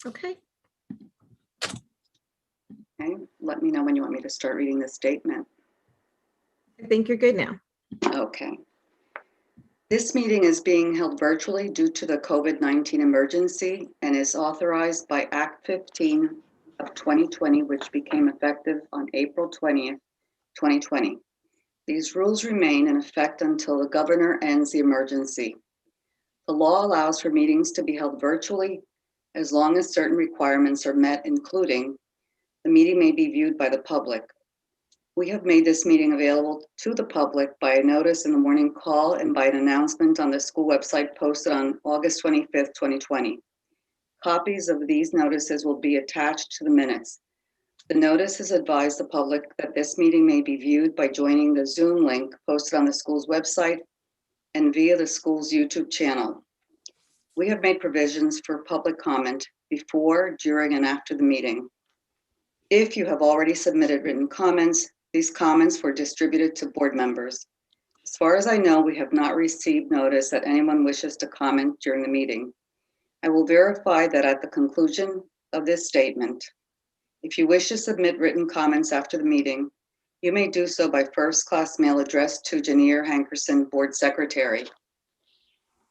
Okay. Okay, let me know when you want me to start reading the statement. I think you're good now. Okay. This meeting is being held virtually due to the COVID-19 emergency and is authorized by Act 15 of 2020, which became effective on April 20th, 2020. These rules remain in effect until the governor ends the emergency. The law allows for meetings to be held virtually as long as certain requirements are met, including the meeting may be viewed by the public. We have made this meeting available to the public by a notice in the morning call and by an announcement on the school website posted on August 25th, 2020. Copies of these notices will be attached to the minutes. The notice has advised the public that this meeting may be viewed by joining the Zoom link posted on the school's website and via the school's YouTube channel. We have made provisions for public comment before, during, and after the meeting. If you have already submitted written comments, these comments were distributed to board members. As far as I know, we have not received notice that anyone wishes to comment during the meeting. I will verify that at the conclusion of this statement. If you wish to submit written comments after the meeting, you may do so by first-class mail addressed to Janir Hankerson, Board Secretary,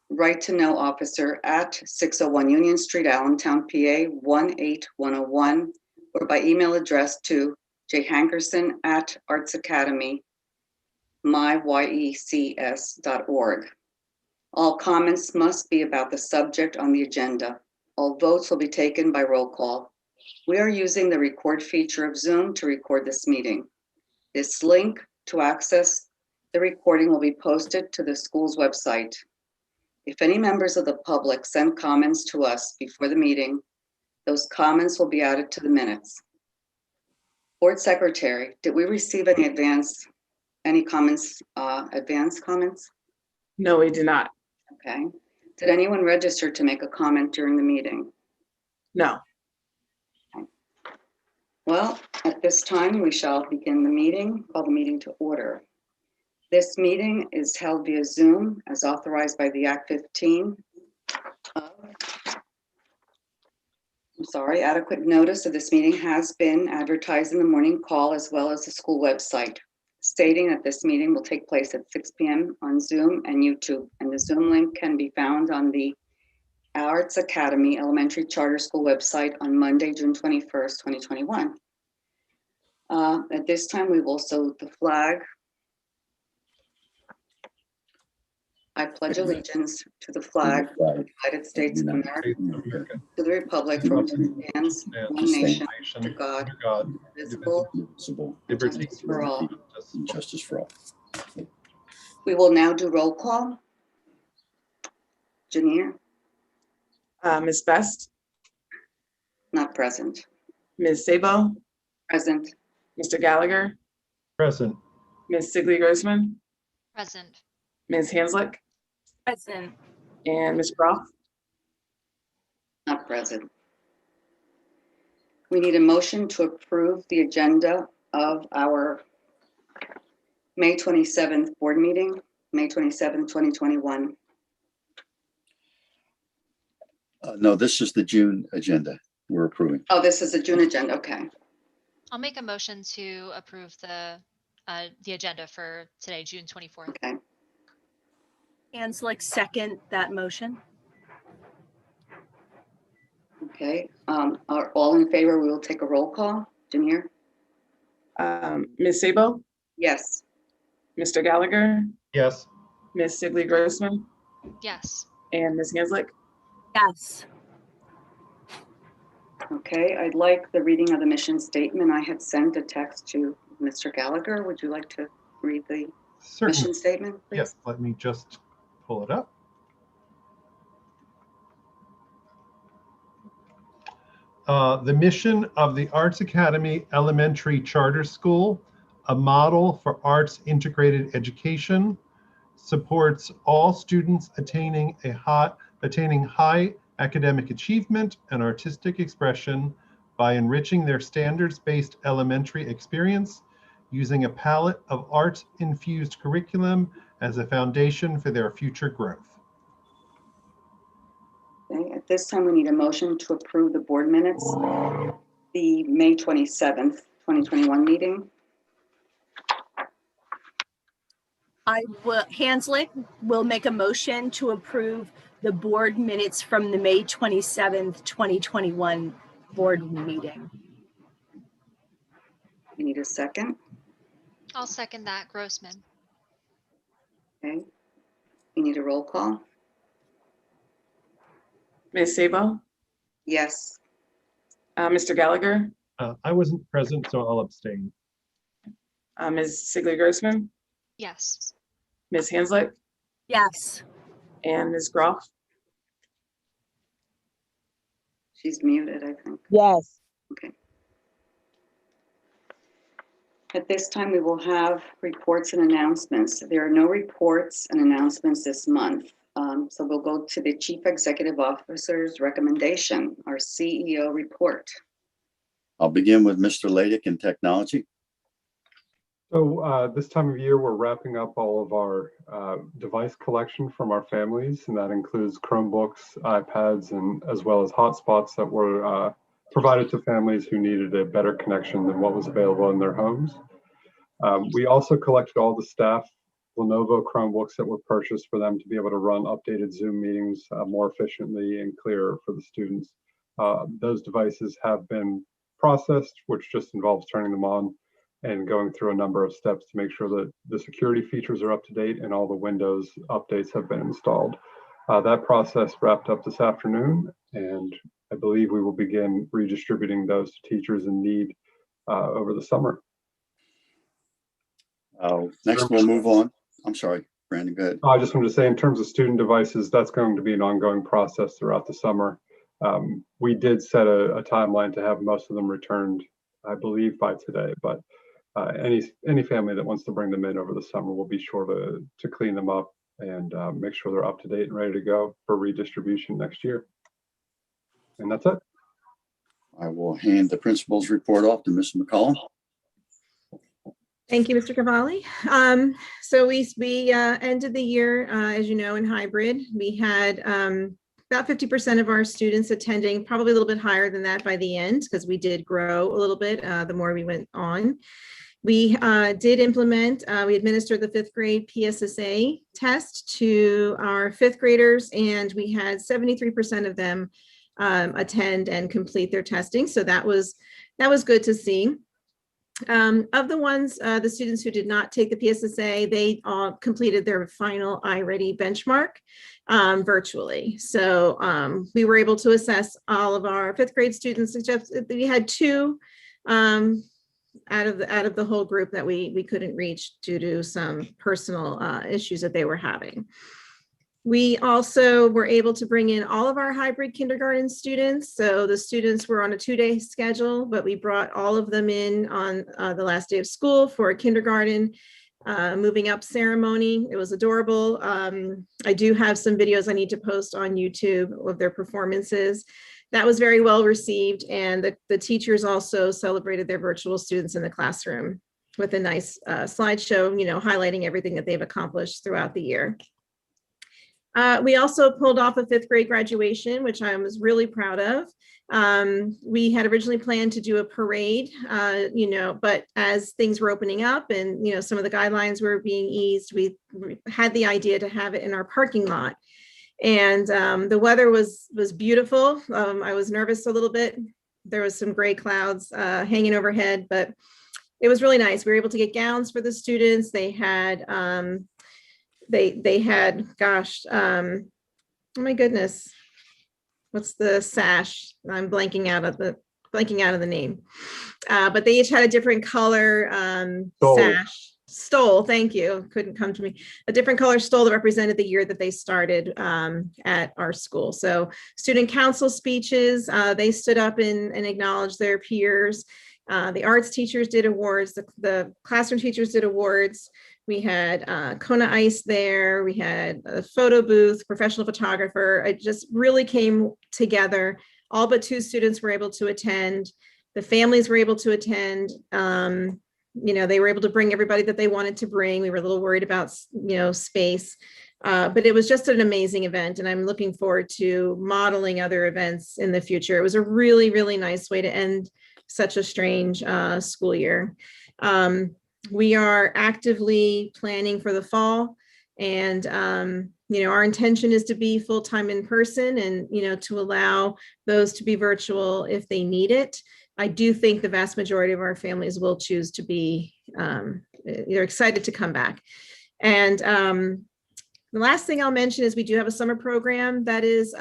Right to Know Officer at 601 Union Street, Allentown, PA 18101, or by email address to jhankerson@artsacademy.myyecs.org. All comments must be about the subject on the agenda. All votes will be taken by roll call. We are using the record feature of Zoom to record this meeting. This link to access the recording will be posted to the school's website. If any members of the public send comments to us before the meeting, those comments will be added to the minutes. Board Secretary, did we receive any comments, advance comments? No, we did not. Okay. Did anyone register to make a comment during the meeting? No. Okay. Well, at this time, we shall begin the meeting, call the meeting to order. This meeting is held via Zoom as authorized by the Act 15. Adequate notice of this meeting has been advertised in the morning call as well as the school website, stating that this meeting will take place at 6 p.m. on Zoom and YouTube, and the Zoom link can be found on the Arts Academy Elementary Charter School website on Monday, June 21st, 2021. At this time, we will salute the flag. I pledge allegiance to the flag of the United States of America, to the republic for which it stands, one nation, under God, indivisible, liberty for all. Justice for all. We will now do roll call. Janir, Ms. Best, not present. Ms. Sabo, Present. Mr. Gallagher, Present. Ms. Sigley-Grossman, Present. Ms. Hanslick, Present. and Ms. Groff. Not present. We need a motion to approve the agenda of our May 27th board meeting, May 27th, 2021. No, this is the June agenda we're approving. Oh, this is the June agenda. Okay. I'll make a motion to approve the agenda for today, June 24th. Okay. Hanslick, second that motion. Okay. Are all in favor? We will take a roll call. Janir? Ms. Sabo, Yes. Mr. Gallagher, Yes. Ms. Sigley-Grossman, Yes. and Ms. Hanslick. Yes. Okay. I'd like the reading of the mission statement. I had sent a text to Mr. Gallagher. Would you like to read the Certainly. mission statement, please? Yes, let me just pull it up. The mission of the Arts Academy Elementary Charter School, a model for arts integrated education, supports all students attaining high academic achievement and artistic expression by enriching their standards-based elementary experience using a palette of art-infused curriculum as a foundation for their future growth. Okay. At this time, we need a motion to approve the board minutes, the May 27th, 2021 meeting. Hanslick will make a motion to approve the board minutes from the May 27th, 2021 board meeting. We need a second. I'll second that, Grossman. Okay. We need a roll call. Ms. Sabo, Yes. Mr. Gallagher, I wasn't present, so I'll abstain. Ms. Sigley Grossman, Yes. Ms. Hanslick, Yes. and Ms. Groff. She's muted, I think. Yes. Okay. At this time, we will have reports and announcements. There are no reports and announcements this month. So we'll go to the Chief Executive Officer's recommendation, our CEO report. I'll begin with Mr. Laydick in technology. So this time of year, we're wrapping up all of our device collection from our families, and that includes Chromebooks, iPads, and as well as hotspots that were provided to families who needed a better connection than what was available in their homes. We also collected all the staff Lenovo Chromebooks that were purchased for them to be able to run updated Zoom meetings more efficiently and clearer for the students. Those devices have been processed, which just involves turning them on and going through a number of steps to make sure that the security features are up to date and all the Windows updates have been installed. That process wrapped up this afternoon, and I believe we will begin redistributing those to teachers in need over the summer. Next, we'll move on. I'm sorry, Brandon, go ahead. I just wanted to say, in terms of student devices, that's going to be an ongoing process throughout the summer. We did set a timeline to have most of them returned, I believe, by today, but any family that wants to bring them in over the summer will be sure to clean them up and make sure they're up to date and ready to go for redistribution next year. And that's it. I will hand the principal's report off to Ms. McCollum. Thank you, Mr. Cavalli. So we ended the year, as you know, in hybrid. We had about 50% of our students attending, probably a little bit higher than that by the end, because we did grow a little bit the more we went on. We did implement, we administered the 5th grade PSSA test to our 5th graders, and we had 73% of them attend and complete their testing. So that was good to see. Of the ones, the students who did not take the PSSA, they all completed their final iReady benchmark virtually. So we were able to assess all of our 5th grade students. We had 2 out of the whole group that we couldn't reach due to some personal issues that they were having. We also were able to bring in all of our hybrid kindergarten students. So the students were on a 2-day schedule, but we brought all of them in on the last day of school for a kindergarten moving up ceremony. It was adorable. I do have some videos I need to post on YouTube of their performances. That was very well received. And the teachers also celebrated their virtual students in the classroom with a nice slideshow, highlighting everything that they've accomplished throughout the year. We also pulled off a 5th grade graduation, which I was really proud of. We had originally planned to do a parade, but as things were opening up and, some of the guidelines were being eased, we had the idea to have it in our parking lot. And the weather was beautiful. I was nervous a little bit. There was some gray clouds hanging overhead, but it was really nice. We were able to get gowns for the students. They had gosh, oh my goodness, what's the sash? I'm blanking out of the name, but they each had a different color sash. Stole, thank you, couldn't come to me. A different color stole that represented the year that they started at our school. So student council speeches, they stood up and acknowledged their peers. The arts teachers did awards, the classroom teachers did awards. We had Kona Ice there. We had a photo booth, professional photographer. It just really came together. All but 2 students were able to attend. The families were able to attend. They were able to bring everybody that they wanted to bring. We were a little worried about, space. But it was just an amazing event, and I'm looking forward to modeling other events in the future. It was a really, really nice way to end such a strange school year. We are actively planning for the fall, and our intention is to be full-time in person, and to allow those to be virtual if they need it. I do think the vast majority of our families will choose to be they're excited to come back. And the last thing I'll mention is we do have a summer program that is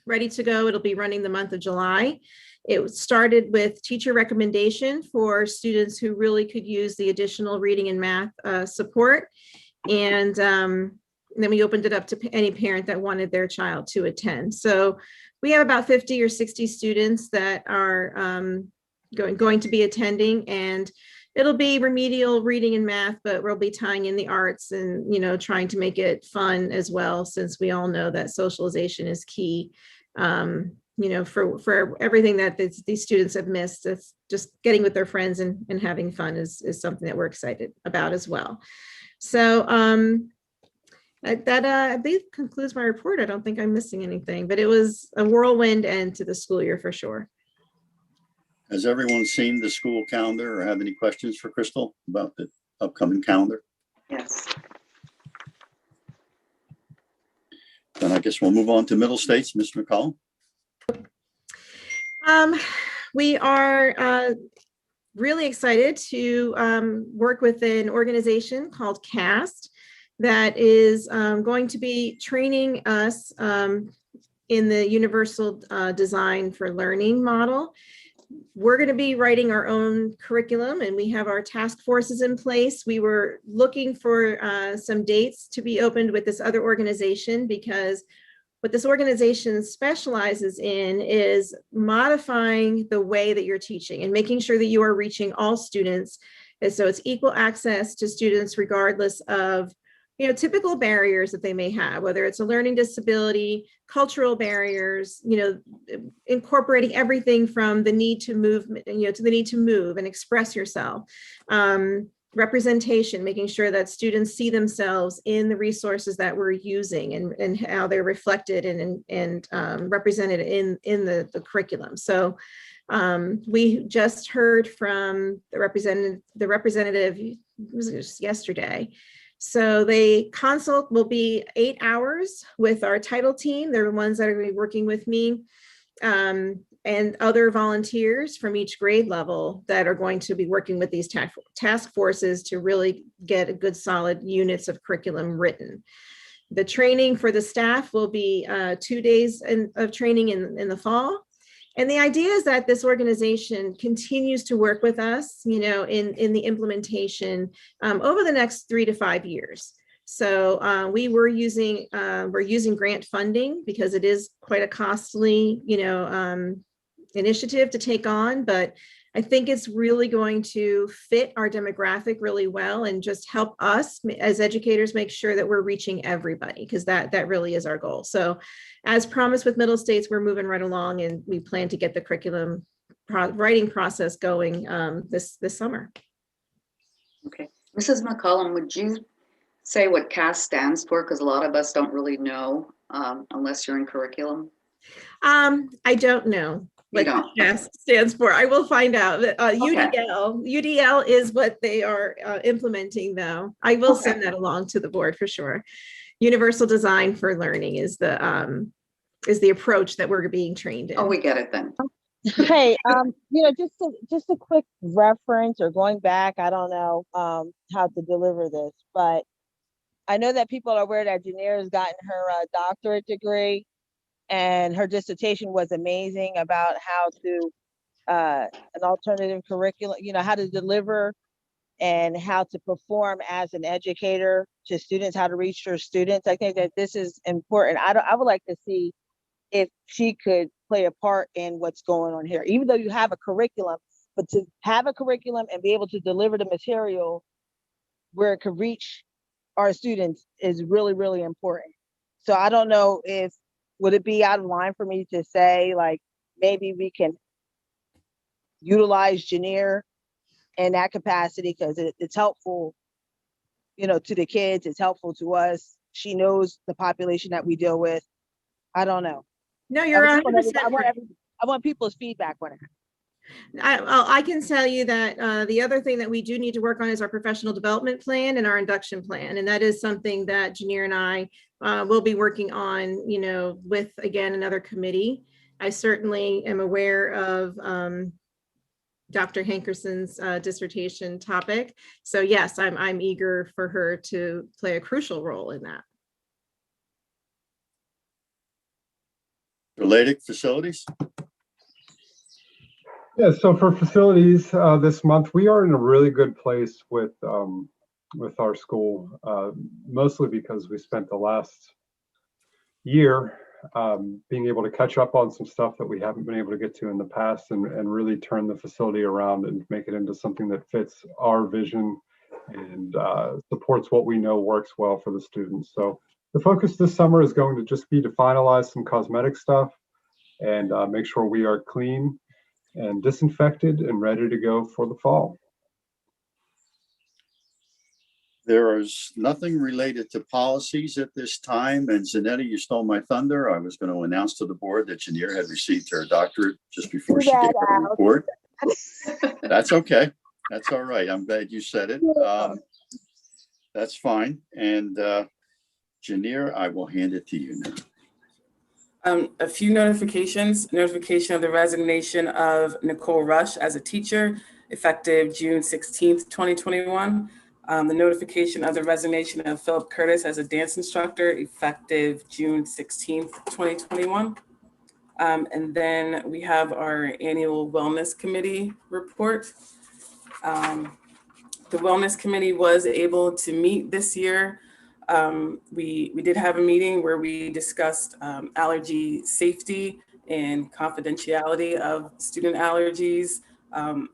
ready to go. It'll be running the month of July. It started with teacher recommendation for students who really could use the additional reading and math support. And then we opened it up to any parent that wanted their child to attend. So we have about 50 or 60 students that are going to be attending, and it'll be remedial reading and math, but we'll be tying in the arts and, trying to make it fun as well, since we all know that socialization is key, for everything that these students have missed. It's just getting with their friends and having fun is something that we're excited about as well. So that I believe concludes my report. I don't think I'm missing anything, but it was a whirlwind end to the school year for sure. Has everyone seen the school calendar or have any questions for Crystal about the upcoming calendar? Yes. Then I guess we'll move on to Middle States. Mr. McCollum. We are really excited to work with an organization called CAST that is going to be training us in the Universal Design for Learning model. We're going to be writing our own curriculum, and we have our task forces in place. We were looking for some dates to be opened with this other organization, because what this organization specializes in is modifying the way that you're teaching and making sure that you are reaching all students. And so it's equal access to students regardless of typical barriers that they may have, whether it's a learning disability, cultural barriers, incorporating everything from the need to move, to the need to move and express yourself. Representation, making sure that students see themselves in the resources that we're using and how they're reflected and represented in the curriculum. So we just heard from the representative, it was just yesterday. So the consult will be 8 hours with our title team. They're the ones that are going to be working with me and other volunteers from each grade level that are going to be working with these task forces to really get a good solid units of curriculum written. The training for the staff will be 2 days of training in the fall. And the idea is that this organization continues to work with us, in the implementation over the next 3 to 5 years. So we're using grant funding because it is quite a costly, initiative to take on, but I think it's really going to fit our demographic really well and just help us as educators make sure that we're reaching everybody, because that really is our goal. So as promised with Middle States, we're moving right along, and we plan to get the curriculum writing process going this summer. Okay. Mrs. McCollum, would you say what CAS stands for? Because a lot of us don't really know unless you're in curriculum. I don't know what CAS stands for. I will find out. UDL is what they are implementing, though. I will send that along to the board for sure. Universal Design for Learning is the approach that we're being trained in. Oh, we get it then. Hey, just a quick reference or going back, I don't know how to deliver this, but I know that people are aware that Janir has gotten her doctorate degree, and her dissertation was amazing about how to an alternative curriculum, how to deliver and how to perform as an educator to students, how to reach your students. I think that this is important. I would like to see if she could play a part in what's going on here, even though you have a curriculum, but to have a curriculum and be able to deliver the material where it could reach our students is really, really important. So I don't know would it be out of line for me to say, like, maybe we can utilize Janir in that capacity, because it's helpful, to the kids, it's helpful to us, she knows the population that we deal with. I don't know. No, you're I just 100% want everybody- right. I want people's feedback on it. I can tell you that the other thing that we do need to work on is our professional development plan and our induction plan. And that is something that Janir and I will be working on, you know, with, again, another committee. I certainly am aware of Dr. Hankerson's dissertation topic. So yes, I'm eager for her to play a crucial role in that. Related facilities? Yeah, so for facilities this month, we are in a really good place with our school, mostly because we spent the last year being able to catch up on some stuff that we haven't been able to get to in the past, and really turn the facility around and make it into something that fits our vision and supports what we know works well for the students. So the focus this summer is going to just be to finalize some cosmetic stuff and make sure we are clean and disinfected and ready to go for the fall. There is nothing related to policies at this time. And Zanetti, you stole my thunder. I was going to announce to the board that Janir had received her doctorate just before she gave her report. That's okay. That's all right. I'm glad you said it. That's fine. And Janir, I will hand it to you now. A few notifications. Notification of the resignation of Nicole Rush as a teacher, effective June 16th, 2021. The notification of the resignation of Philip Curtis as a dance instructor, effective June 16th, 2021. And then we have our annual wellness committee report. The wellness committee was able to meet this year. We did have a meeting where we discussed allergy safety and confidentiality of student allergies,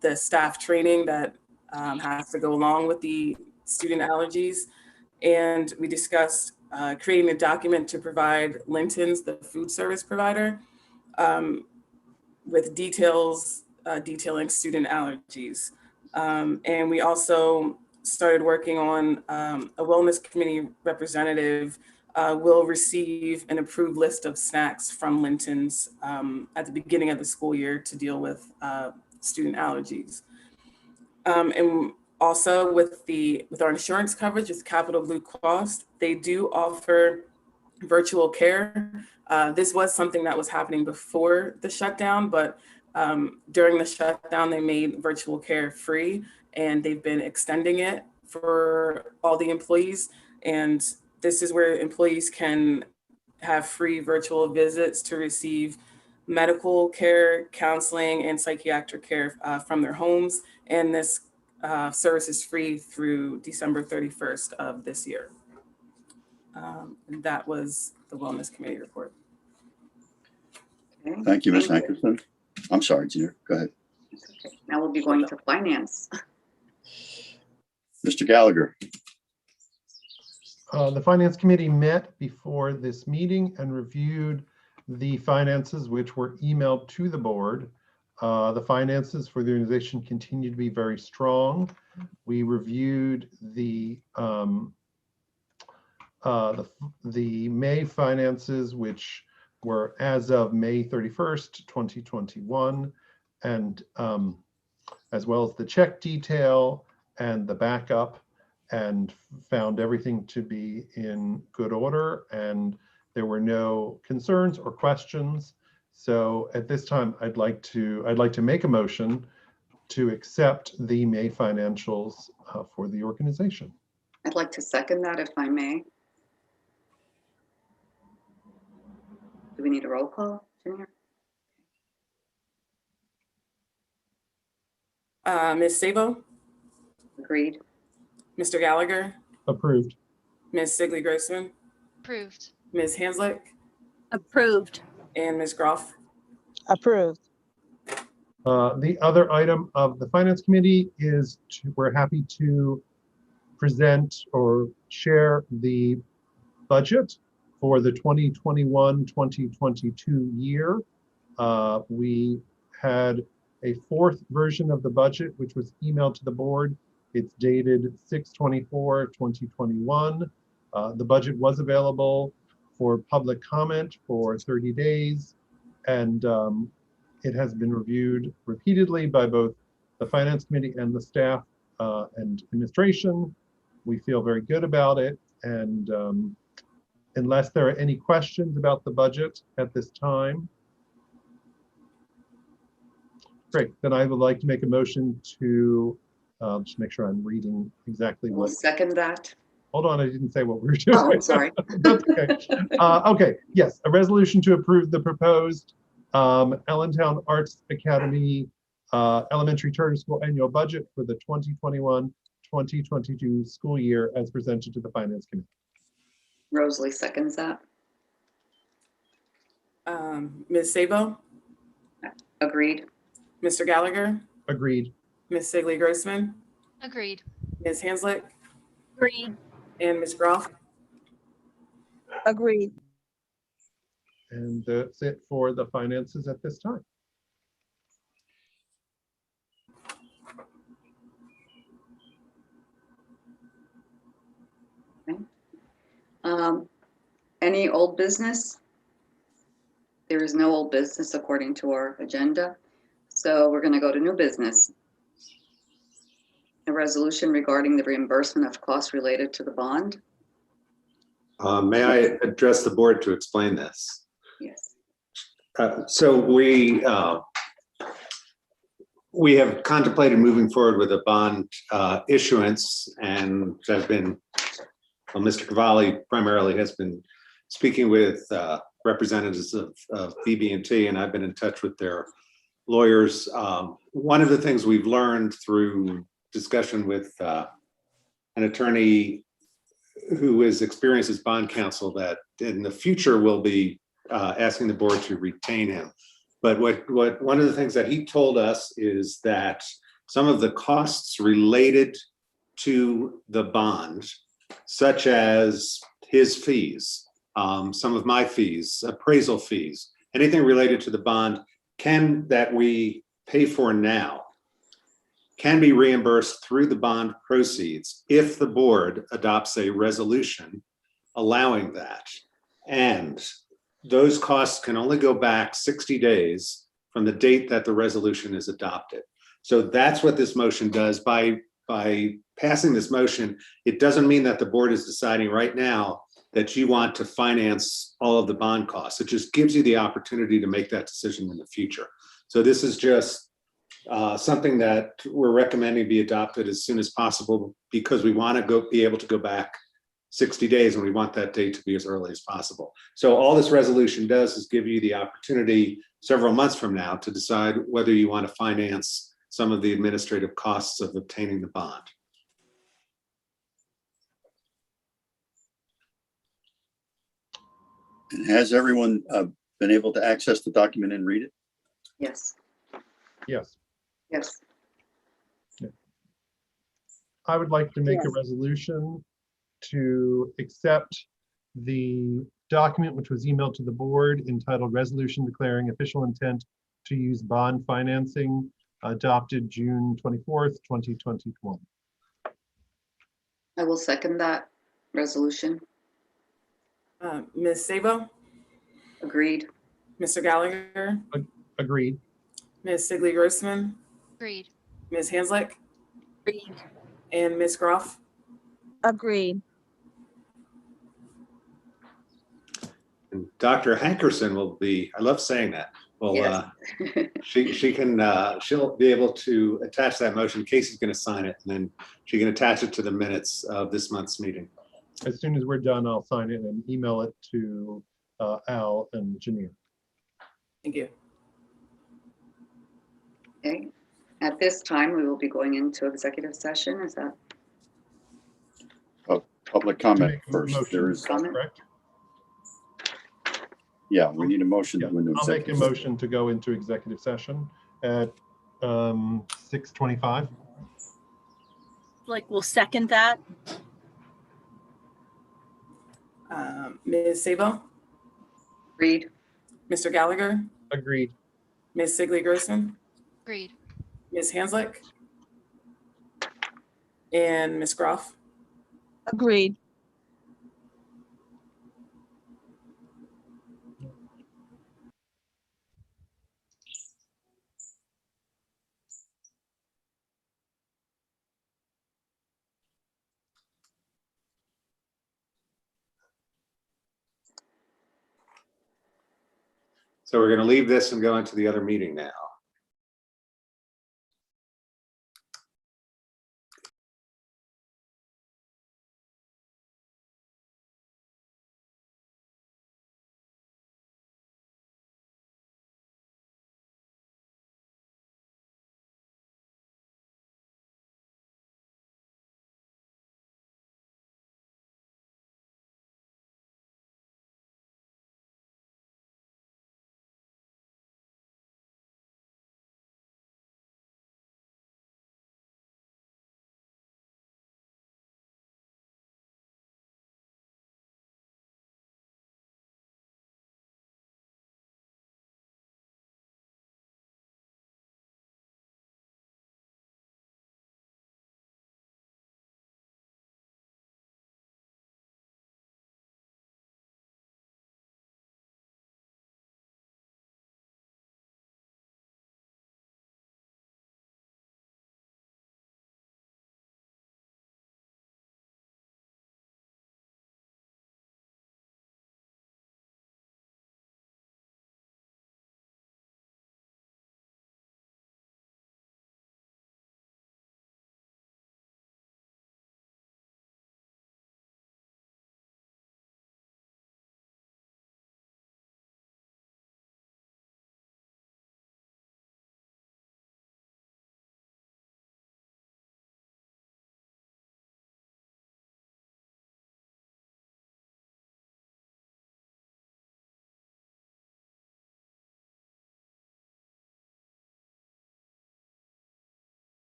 the staff training that has to go along with the student allergies. And we discussed creating a document to provide Linton's, the food service provider, with details detailing student allergies. And we also started working on a wellness committee representative will receive an approved list of snacks from Linton's at the beginning of the school year to deal with student allergies. And also with our insurance coverage, with Capital Blue Cross, they do offer virtual care. This was something that was happening before the shutdown, but during the shutdown, they made virtual care free, and they've been extending it for all the employees. And this is where employees can have free virtual visits to receive medical care, counseling, and psychiatric care from their homes. And this service is free through December 31st of this year. And that was the Wellness Committee report. Okay, Thank you, Ms. Hankerson. I'm sorry, Janir, go ahead. okay. Now we'll be going to finance. Mr. Gallagher. The Finance Committee met before this meeting and reviewed the finances, which were emailed to the board. The finances for the organization continue to be very strong. We reviewed the May finances, which were as of May 31st, 2021, and as well as the check detail and the backup, and found everything to be in good order, and there were no concerns or questions. So at this time, I'd like to make a motion to accept the May financials for the organization. I'd like to second that if I may. Do we need a roll call, Janir? Ms. Sabo, Agreed. Mr. Gallagher, Approved. Ms. Sigley Grossman, Approved. Ms. Hanslick, Approved. and Ms. Groff. Approved. The other item of the Finance Committee is we're happy to present or share the budget for the 2021-2022 year. We had a fourth version of the budget, which was emailed to the board. It's dated 6/24/2021. The budget was available for public comment for 30 days, and it has been reviewed repeatedly by both the Finance Committee and the staff and administration. We feel very good about it, and unless there are any questions about the budget at this time, great, then I would like to make a motion to, just make sure I'm reading exactly We'll what. second that. Hold on, I didn't say what we were doing. Oh, I'm sorry. That's okay. Okay, yes, a resolution to approve the proposed Allentown Arts Academy Elementary Charter School annual budget for the 2021-2022 school year as presented to the Finance Committee. Rosalie seconds that. Ms. Sabo, Agreed. Mr. Gallagher, Agreed. Ms. Sigley Grossman, Agreed. Ms. Hanslick, Agreed. and Ms. Groff. Agreed. And that's it for the finances at this time. Any old business? There is no old business according to our agenda. So we're going to go to new business. A resolution regarding the reimbursement of costs related to the bond. May I address the board to explain this? Yes. So we have contemplated moving forward with a bond issuance, and I've been, well, Mr. Cavalli primarily has been speaking with representatives of BB&T, and I've been in touch with their lawyers. One of the things we've learned through discussion with an attorney who is experienced as bond counsel that in the future will be asking the board to retain him. But one of the things that he told us is that some of the costs related to the bond, such as his fees, some of my fees, appraisal fees, anything related to the bond that we pay for now can be reimbursed through the bond proceeds if the board adopts a resolution allowing that. And those costs can only go back 60 days from the date that the resolution is adopted. So that's what this motion does. By passing this motion, it doesn't mean that the board is deciding right now that you want to finance all of the bond costs. It just gives you the opportunity to make that decision in the future. So this is just something that we're recommending be adopted as soon as possible because we want to be able to go back 60 days and we want that date to be as early as possible. So all this resolution does is give you the opportunity several months from now to decide whether you want to finance some of the administrative costs of obtaining the bond. And has everyone been able to access the document and read it? Yes. Yes. Yes. I would like to make a Yes. resolution to accept the document which was emailed to the board entitled Resolution Declaring Official Intent to Use Bond Financing adopted June 24th, 2021. I will second that resolution. Ms. Sabo, Agreed. Mr. Gallagher, Agreed. Ms. Sigley Grossman, Agreed. Ms. Hanslick, Agreed. and Ms. Groff. Agreed. And Dr. Hankerson will be, I love saying that. Well, Yes. she'll be able to attach that motion. Casey's going to sign it, and then she can attach it to the minutes of this month's meeting. As soon as we're done, I'll sign it and email it to Al and Janine. Thank you. Okay. At this time, we will be going into executive session. Is that Public To comment make a first. motion, There is, comment? correct? yeah, we need a motion to go into I'll make a executive. motion to go into executive session at 6:25. Like, we'll second that. Ms. Sabo, Agreed. Mr. Gallagher, Agreed. Ms. Sigley Grossman, Agreed. Ms. Hanslick, and Ms. Groff. Agreed. So we're going to leave this and go into the other meeting now.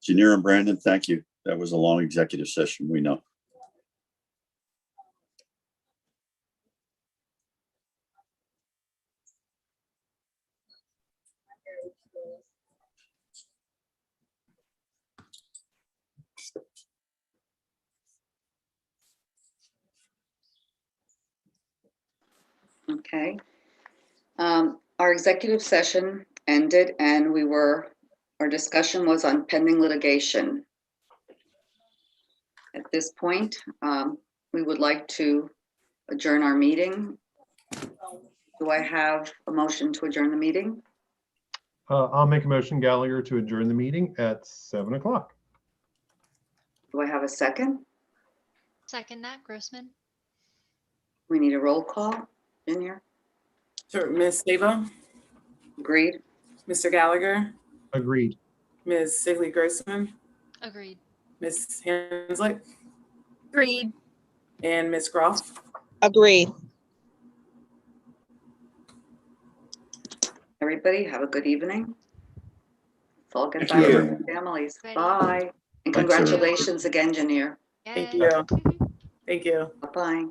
Janir and Brandon, thank you. That was a long executive session, we know. Okay. Our executive session ended and our discussion was on pending litigation. At this point, we would like to adjourn our meeting. Do I have a motion to adjourn the meeting? I'll make a motion, Gallagher, to adjourn the meeting at 7 o'clock. Do I have a second? Second that, Grossman. We need a roll call in here. Sure, Ms. Sava, Agreed? Mr. Gallagher, Agreed. Ms. Sigley Grossman, Agreed. Ms. Hanslick, Agreed. and Ms. Groff. Agreed. Everybody have a good evening. Let's all get Thank back you, to everyone. our families. Ready. Bye. And Thanks, everyone. congratulations again, Janir. Thank Yay. you. Thank you. Bye-bye.